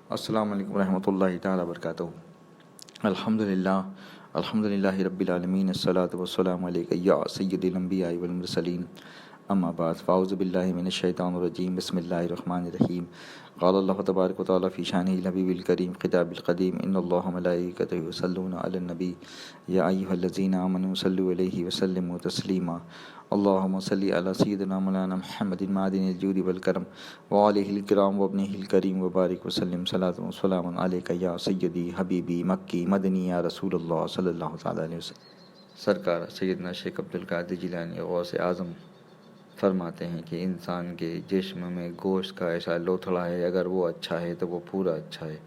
السلام علیکم ورحمۃ اللہ تعالیٰ وبرکاتہ۔ الحمد للہ رب العالمین، الصلاۃ والسلام علیک یا سید الانبیاء والمرسلین، اما بعد، فاعوذ باللہ من الشیطان الرجیم، بسم اللہ الرحمن الرحیم۔ قال اللہ تبارک و تعالیٰ فی شانہ الحبیب الکریم خطاب القدیم، ان اللہ ملائکتہ یصلون علی النبی یا ایھا الذین آمنوا صلوا علیہ وسلموا تسلیما۔ اللہم صلی علی سیدنا مولانا محمد معدن الجود والکرم وآلہ الکرام وابنہ الکریم وبارک وسلم صلاۃ و سلام علیک یا سیدی حبیبی مکی مدنی یا رسول اللہ صلی اللہ تعالیٰ علیہ وسلم۔ سرکار سیدنا شیخ عبدالقادر جیلانی غوث اعظم فرماتے ہیں کہ انسان کے جسم میں گوشت کا ایسا لوتھڑا ہے، اگر وہ اچھا ہے تو وہ پورا اچھا ہے،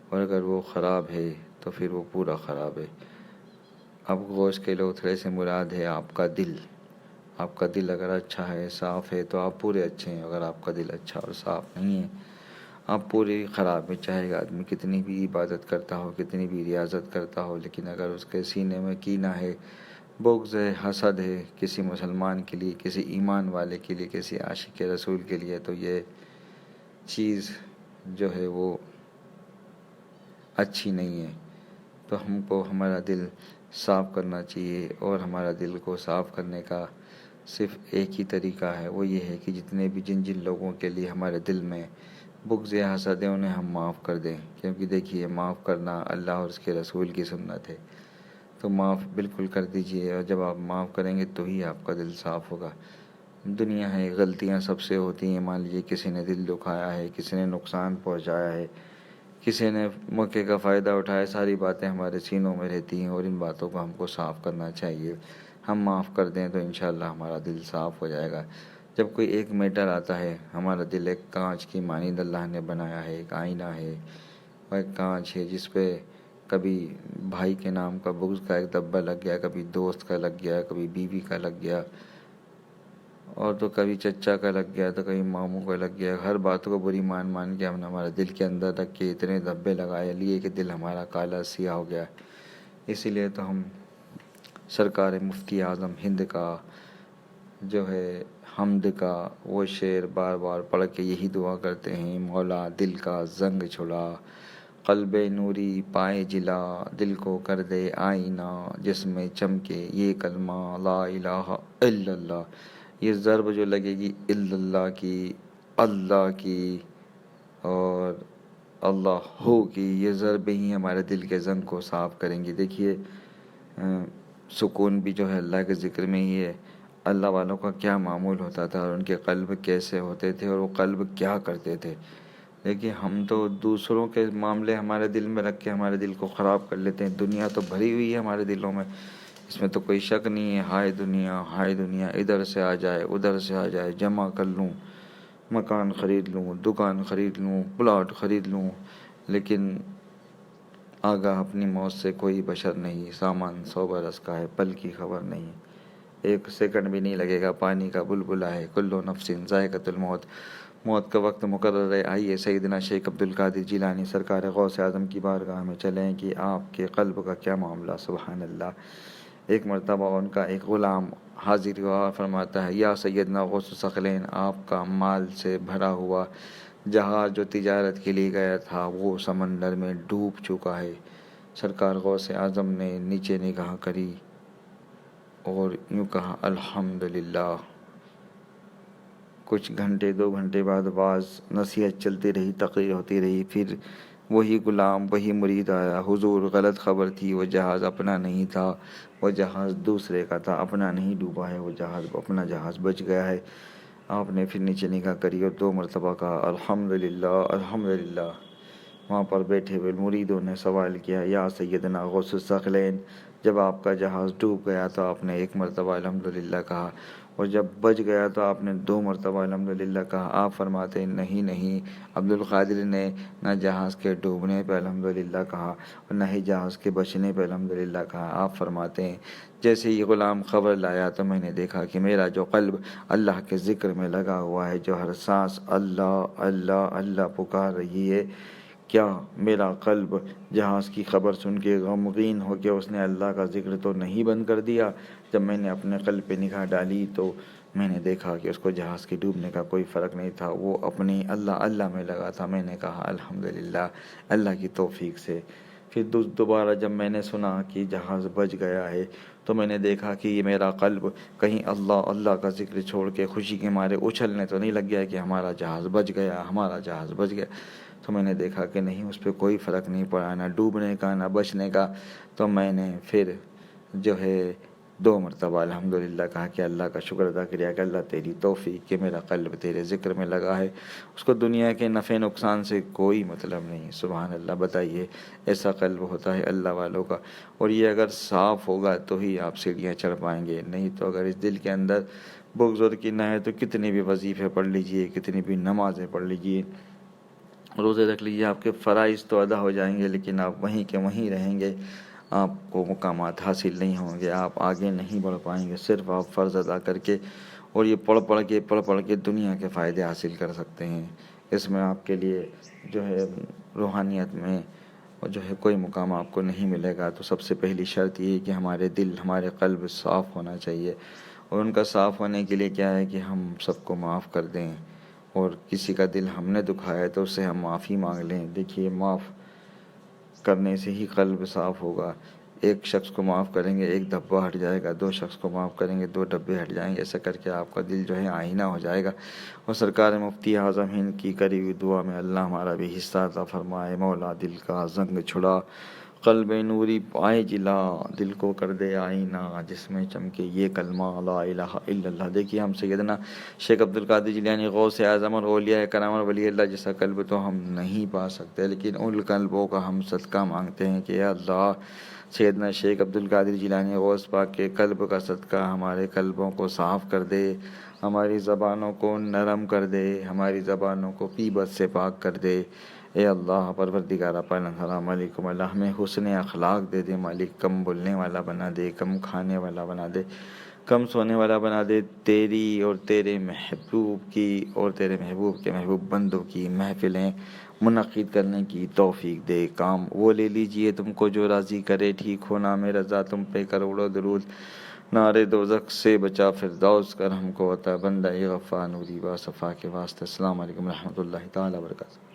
اور اگر وہ خراب ہے تو پھر وہ پورا خراب ہے۔ اب گوشت کے لوتھڑے سے مراد ہے آپ کا دل۔ آپ کا دل اگر اچھا ہے، صاف ہے، تو آپ پورے اچھے ہیں۔ اگر آپ کا دل اچھا اور صاف نہیں ہے، آپ پورے خراب ہے۔ چاہے آدمی کتنی بھی عبادت کرتا ہو، کتنی بھی ریاضت کرتا ہو، لیکن اگر اس کے سینے میں کینہ ہے، بغض ہے، حسد ہے کسی مسلمان کے لیے، کسی ایمان والے کے لیے، کسی عاشق رسول کے لیے، تو یہ چیز جو ہے وہ اچھی نہیں ہے۔ تو ہم کو ہمارا دل صاف کرنا چاہیے، اور ہمارا دل کو صاف کرنے کا صرف ایک ہی طریقہ ہے، وہ یہ ہے کہ جتنے بھی جن لوگوں کے لیے ہمارے دل میں بغض یا حسد ہے، انہیں ہم معاف کر دیں، کیونکہ دیکھیے معاف کرنا اللہ اور اس کے رسول کی سنت ہے۔ تو معاف بالکل کر دیجئے، اور جب آپ معاف کریں گے تو ہی آپ کا دل صاف ہوگا۔ دنیا ہے، غلطیاں سب سے ہوتی ہیں۔ مان لیجیے کسی نے دل دکھایا ہے، کسی نے نقصان پہنچایا ہے، کسی نے موقع کا فائدہ اٹھایا، ساری باتیں ہمارے سینوں میں رہتی ہیں، اور ان باتوں کو ہم کو صاف کرنا چاہیے۔ ہم معاف کر دیں تو انشاءاللہ ہمارا دل صاف ہو جائے گا۔ جب کوئی ایک میٹر آتا ہے، ہمارا دل ایک کانچ کی مانند اللہ نے بنایا ہے، ایک آئینہ ہے، اور ایک کانچ ہے جس پہ کبھی بھائی کے نام کا بغض کا ایک دھبا لگ گیا، کبھی دوست کا لگ گیا، کبھی بیوی کا لگ گیا، اور تو کبھی چچا کا لگ گیا، تو کبھی ماموں کا لگ گیا۔ ہر بات کو بری مان کے ہم نے ہمارے دل کے اندر رکھ کے اتنے دھبے لگائے لیے کہ دل ہمارا کالا سیاہ ہو گیا۔ اسی لیے تو ہم سرکار مفتی اعظم ہند کا جو ہے حمد کا وہ شعر بار بار پڑھ کے یہی دعا کرتے ہیں: مولا دل کا زنگ چھڑا، قلب نوری پائے جلا، دل کو کر دے آئینہ، جس میں چمکے یہ کلمہ لا الہ الا اللہ۔ یہ ضرب جو لگے گی الا اللہ کی، اللہ کی اور اللہ ہو کی، یہ ضرب ہی ہمارے دل کے زنگ کو صاف کریں گی۔ دیکھیے سکون بھی جو ہے اللہ کے ذکر میں ہی ہے۔ اللہ والوں کا کیا معمول ہوتا تھا، اور ان کے قلب کیسے ہوتے تھے، اور وہ قلب کیا کرتے تھے۔ دیکھیے ہم تو دوسروں کے معاملے ہمارے دل میں رکھ کے ہمارے دل کو خراب کر لیتے ہیں۔ دنیا تو بھری ہوئی ہے ہمارے دلوں میں، اس میں تو کوئی شک نہیں ہے۔ ہائے دنیا، ہائے دنیا، ادھر سے آ جائے، ادھر سے آ جائے، جمع کر لوں، مکان خرید لوں، دکان خرید لوں، پلاٹ خرید لوں، لیکن آگاہ اپنی موت سے کوئی بشر نہیں۔ سامان 100 برس کا ہے، پل کی خبر نہیں، ایک سیکنڈ بھی نہیں لگے گا۔ پانی کا بلبلا ہے، کل نفس ذائقۃ الموت، موت کا وقت مقرر ہے۔ آئیے سیدنا شیخ عبدالقادر جیلانی سرکار غوث اعظم کی بارگاہ میں چلیں کہ آپ کے قلب کا کیا معاملہ۔ سبحان اللہ۔ ایک مرتبہ ان کا ایک غلام حاضر ہوا، فرماتا ہے: یا سیدنا غوث ثقلین، آپ کا مال سے بھرا ہوا جہاز جو تجارت کے لیے گیا تھا وہ سمندر میں ڈوب چکا ہے۔ سرکار غوث اعظم نے نیچے نگاہ کری اور یوں کہا: الحمدللہ۔ کچھ گھنٹے 2 گھنٹے بعد بعض نصیحت چلتی رہی، تقریر ہوتی رہی، پھر وہی غلام، وہی مرید آیا: حضور غلط خبر تھی، وہ جہاز اپنا نہیں تھا، وہ جہاز دوسرے کا تھا، اپنا نہیں ڈوبا ہے، وہ جہاز اپنا جہاز بچ گیا ہے۔ آپ نے پھر نیچے نگاہ کری اور 2 مرتبہ کہا: الحمدللہ، الحمدللہ۔ وہاں پر بیٹھے ہوئے مریدوں نے سوال کیا: یا سیدنا غوث الثقلین، جب آپ کا جہاز ڈوب گیا تو آپ نے 1 مرتبہ الحمدللہ کہا، اور جب بچ گیا تو آپ نے 2 مرتبہ الحمدللہ کہا۔ آپ فرماتے ہیں: نہیں، عبدالقادر نے نہ جہاز کے ڈوبنے پہ الحمدللہ کہا اور نہ ہی جہاز کے بچنے پہ الحمدللہ کہا۔ آپ فرماتے ہیں: جیسے یہ غلام خبر لایا تو میں نے دیکھا کہ میرا جو قلب اللہ کے ذکر میں لگا ہوا ہے، جو ہر سانس اللہ اللہ اللہ پکار رہی ہے، کیا میرا قلب جہاز کی خبر سن کے غمگین ہو کے اس نے اللہ کا ذکر تو نہیں بند کر دیا؟ جب میں نے اپنے قلب پہ نگاہ ڈالی تو میں نے دیکھا کہ اس کو جہاز کے ڈوبنے کا کوئی فرق نہیں تھا، وہ اپنی اللہ اللہ میں لگا تھا۔ میں نے کہا الحمدللہ اللہ کی توفیق سے۔ پھر دوبارہ جب میں نے سنا کہ جہاز بچ گیا ہے تو میں نے دیکھا کہ یہ میرا قلب کہیں اللہ اللہ کا ذکر چھوڑ کے خوشی کے مارے اچھلنے تو نہیں لگ گیا کہ ہمارا جہاز بچ گیا، ہمارا جہاز بچ گیا۔ تو میں نے دیکھا کہ نہیں، اس پہ کوئی فرق نہیں پڑا، نہ ڈوبنے کا نہ بچنے کا۔ تو میں نے پھر جو ہے 2 مرتبہ الحمدللہ کہا کہ اللہ کا شکر ادا کیا کہ اللہ تیری توفیق کہ میرا قلب تیرے ذکر میں لگا ہے، اس کو دنیا کے نفع نقصان سے کوئی مطلب نہیں۔ سبحان اللہ، بتائیے ایسا قلب ہوتا ہے اللہ والوں کا، اور یہ اگر صاف ہوگا تو ہی آپ سیڑھیاں چڑھ پائیں گے، نہیں تو اگر اس دل کے اندر بغض اور کینہ ہے تو کتنے بھی وظیفے پڑھ لیجئے، کتنی بھی نمازیں پڑھ لیجئے، روزے رکھ لیجئے، آپ کے فرائض تو ادا ہو جائیں گے لیکن آپ وہیں کے وہیں رہیں گے، آپ کو مقامات حاصل نہیں ہوں گے، آپ آگے نہیں بڑھ پائیں گے۔ صرف آپ فرض ادا کر کے اور یہ پڑھ کے دنیا کے فائدے حاصل کر سکتے ہیں۔ اس میں آپ کے لیے جو ہے روحانیت میں جو ہے کوئی مقام آپ کو نہیں ملے گا۔ تو سب سے پہلی شرط یہ ہے کہ ہمارے دل، ہمارے قلب صاف ہونا چاہیے، اور ان کا صاف ہونے کے لیے کیا ہے کہ ہم سب کو معاف کر دیں، اور کسی کا دل ہم نے دکھایا ہے تو اس سے ہم معافی مانگ لیں۔ دیکھیے معاف کرنے سے ہی قلب صاف ہوگا۔ ایک شخص کو معاف کریں گے 1 دھبہ ہٹ جائے گا، 2 شخص کو معاف کریں گے 2 ڈبے ہٹ جائیں گے، ایسا کر کے آپ کا دل جو ہے آئینہ ہو جائے گا۔ اور سرکار مفتی اعظم ہند کی کری ہوئی دعا میں اللہ ہمارا بھی حصہ عطا فرمائے۔ مولا دل کا زنگ چھڑا، قلب نوری پائے جلا، دل کو کر دے آئینہ جس میں چمکے یہ کلمہ لا الہ الا اللہ۔ دیکھیے ہم سیدنا شیخ عبدالقادر جیلانی غوث اعظم اور اولیاء کرام اور ولی اللہ جیسا قلب تو ہم نہیں پا سکتے، لیکن ان قلبوں کا ہم صدقہ مانگتے ہیں کہ اے اللہ سیدنا شیخ عبدالقادر جیلانی غوث پاک کے قلب کا صدقہ ہمارے قلبوں کو صاف کر دے، ہماری زبانوں کو نرم کر دے، ہماری زبانوں کو غیبت سے پاک کر دے۔ اے اللہ پروردگار السلام علیکم، اللہ ہمیں حسن اخلاق دے دے مالک، کم بولنے والا بنا دے، کم کھانے والا بنا دے، کم سونے والا بنا دے، تیری اور تیرے محبوب کی اور تیرے محبوب کے محبوب بندوں کی محفلیں منعقد کرنے کی توفیق دے۔ کام وہ لے لیجئے تم کو جو راضی کرے، ٹھیک ہو نام رضا تم پہ کروڑوں درود، نارے دوزخ سے بچا فردوس کر ہم کو عطا، بندہ غفار نوری با صفا کے واسطے۔ السلام علیکم ورحمۃ اللہ تعالی وبرکاتہ۔